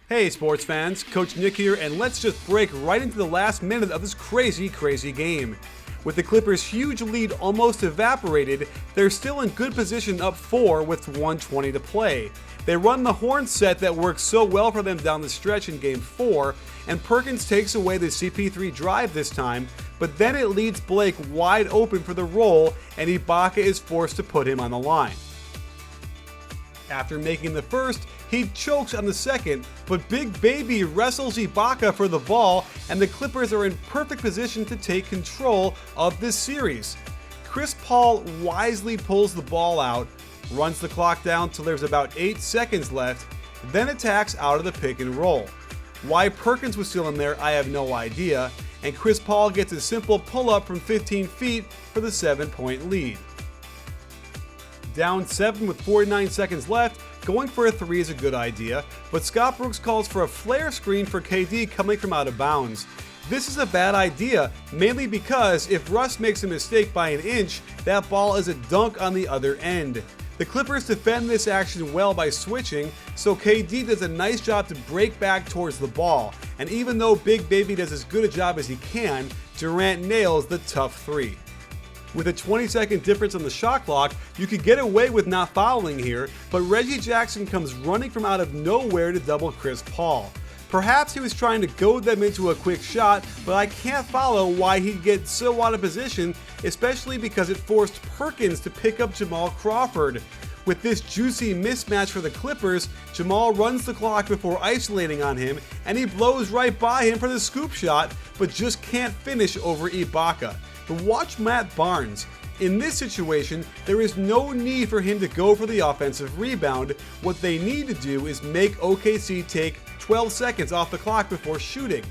Hey sports fans, Coach Nick here, and let's just break right into the last minute of this crazy game. With the Clippers' huge lead almost evaporated, they're still in good position up 4 with 1:20 to play. They run the horn set that works so well for them down the stretch in Game 4, and Perkins takes away the CP3 drive this time, but then it leads Blake wide open for the roll, and Ibaka is forced to put him on the line. After making the first, he chokes on the second, but Big Baby wrestles Ibaka for the ball, and the Clippers are in perfect position to take control of this series. Chris Paul wisely pulls the ball out, runs the clock down till there's about 8 seconds left, then attacks out of the pick and roll. Why Perkins was still in there, I have no idea, and Chris Paul gets a simple pull-up from 15 feet for the 7-point lead. Down 7 with 49 seconds left, going for a 3 is a good idea, but Scott Brooks calls for a flare screen for KD coming from out of bounds. This is a bad idea, mainly because if Russ makes a mistake by an inch, that ball is a dunk on the other end. The Clippers defend this action well by switching, so KD does a nice job to break back towards the ball, and even though Big Baby does as good a job as he can, Durant nails the tough 3. With a 20-second difference on the shot clock, you could get away with not fouling here, but Reggie Jackson comes running from out of nowhere to double Chris Paul. Perhaps he was trying to goad them into a quick shot, but I can't follow why he'd get so out of position, especially because it forced Perkins to pick up Jamal Crawford. With this juicy mismatch for the Clippers, Jamal runs the clock before isolating on him, and he blows right by him for the scoop shot, but just can't finish over Ibaka. But watch Matt Barnes. In this situation, there is no need for him to go for the offensive rebound. What they need to do is make OKC take 12 seconds off the clock before shooting.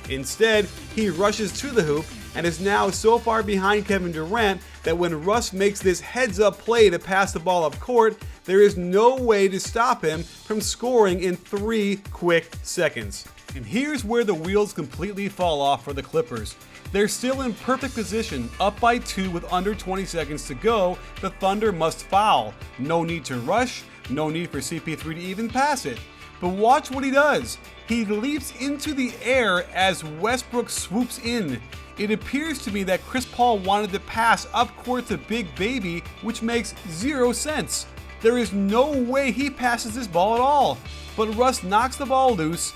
Instead, he rushes to the hoop and is now so far behind Kevin Durant that when Russ makes this heads-up play to pass the ball up court, there is no way to stop him from scoring in 3 quick seconds. And here's where the wheels completely fall off for the Clippers. They're still in perfect position, up by 2 with under 20 seconds to go. The Thunder must foul. No need to rush, no need for CP3 to even pass it. But watch what he does. He leaps into the air as Westbrook swoops in. It appears to me that Chris Paul wanted to pass up court to Big Baby, which makes 0 sense. There is no way he passes this ball at all. But Russ knocks the ball loose.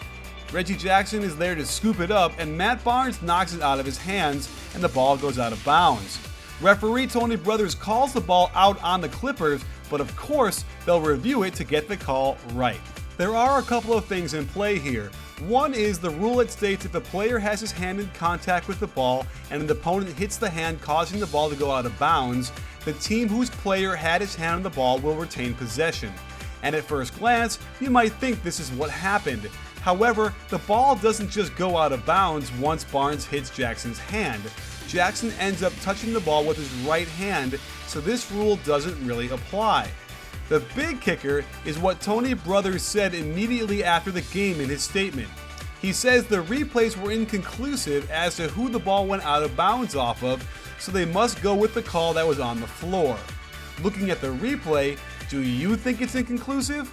Reggie Jackson is there to scoop it up, and Matt Barnes knocks it out of his hands, and the ball goes out of bounds. Referee Tony Brothers calls the ball out on the Clippers, but of course, they'll review it to get the call right. There are a couple of things in play here. One is the rule that states if a player has his hand in contact with the ball and an opponent hits the hand causing the ball to go out of bounds, the team whose player had his hand on the ball will retain possession. And at first glance, you might think this is what happened. However, the ball doesn't just go out of bounds once Barnes hits Jackson's hand. Jackson ends up touching the ball with his right hand, so this rule doesn't really apply. The big kicker is what Tony Brothers said immediately after the game in his statement. He says the replays were inconclusive as to who the ball went out of bounds off of, so they must go with the call that was on the floor. Looking at the replay, do you think it's inconclusive?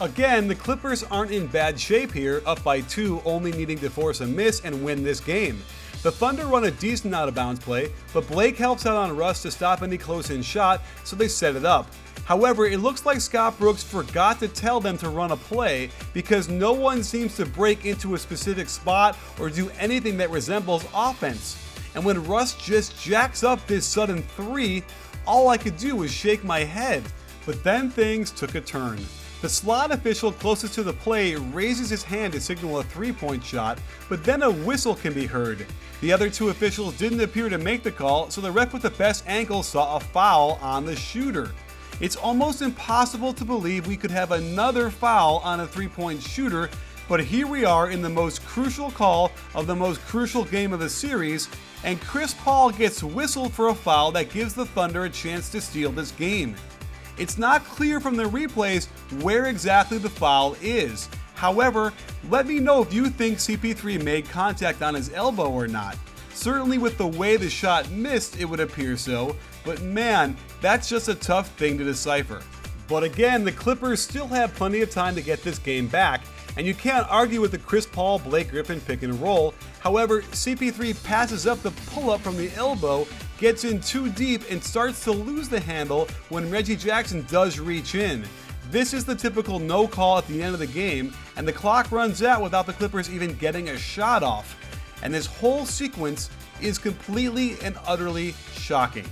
Again, the Clippers aren't in bad shape here, up by 2, only needing to force a miss and win this game. The Thunder run a decent out-of-bounds play, but Blake helps out on Russ to stop any close-in shot, so they set it up. However, it looks like Scott Brooks forgot to tell them to run a play because no one seems to break into a specific spot or do anything that resembles offense. And when Russ just jacks up this sudden 3, all I could do was shake my head. But then things took a turn. The slot official closest to the play raises his hand to signal a 3-point shot, but then a whistle can be heard. The other 2 officials didn't appear to make the call, so the ref with the best angle saw a foul on the shooter. It's almost impossible to believe we could have another foul on a 3-point shooter, but here we are in the most crucial call of the most crucial game of the series, and Chris Paul gets whistled for a foul that gives the Thunder a chance to steal this game. It's not clear from the replays where exactly the foul is. However, let me know if you think CP3 made contact on his elbow or not. Certainly with the way the shot missed, it would appear so, but man, that's just a tough thing to decipher. But again, the Clippers still have plenty of time to get this game back, and you can't argue with the Chris Paul, Blake Griffin pick and roll. However, CP3 passes up the pull-up from the elbow, gets in too deep, and starts to lose the handle when Reggie Jackson does reach in. This is the typical no call at the end of the game, and the clock runs out without the Clippers even getting a shot off. And this whole sequence is completely and utterly shocking.